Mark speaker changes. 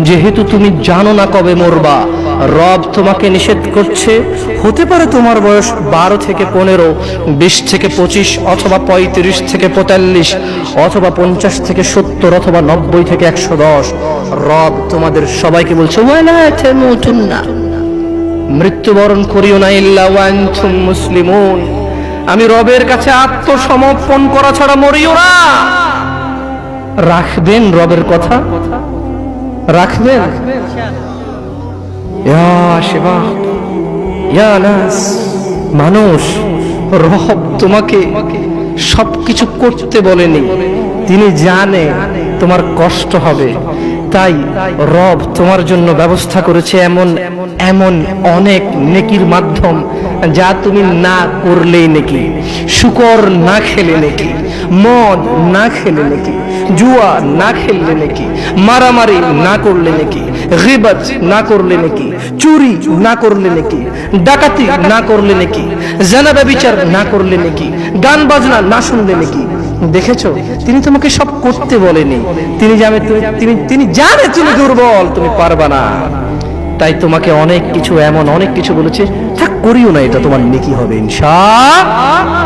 Speaker 1: যেহেতু তুমি জানো না কবে মরবা, রব তোমাকে নিষেধ করছে। হতে পারে তোমার বয়স 12 থেকে 15, 20 থেকে 25, অথবা 35 থেকে 45, অথবা 50 থেকে 70, অথবা 90 থেকে 110। রব তোমাদের সবাইকে বলছে ওয়ালা তামুতুন্না, মৃত্যুবরণ করিও না ইল্লা ওয়া আনতুম মুসলিমুন। আমি রবের কাছে আত্মসমর্পণ করা ছাড়া মরিও না। রাখবেন রবের কথা? রাখবেন? ইয়া শিবাব, ইয়া নাস, মানুষ, রব তোমাকে সবকিছু করতে বলেনি। তিনি জানে তোমার কষ্ট হবে, তাই রব তোমার জন্য ব্যবস্থা করেছে এমন এমন অনেক নেকির মাধ্যম, যা তুমি না করলেই নেকি। শুকর না খেলে নেকি, মদ না খেলে নেকি, জুয়া না খেললে নেকি, মারামারি না করলে নেকি, গীবত না করলে নেকি, চুরি না করলে নেকি, ডাকাতি না করলে নেকি, জিনা ব্যভিচার না করলে নেকি, গান বাজনা না শুনলে নেকি। দেখেছো, তিনি তোমাকে সব করতে বলেনি। তিনি জানে তিনি জানে তুমি দুর্বল, তুমি পারবা না, তাই তোমাকে অনেক কিছু বলেছে। থাক, করিও না, এটা তোমার নেকি হবে ইনশাআল্লাহ।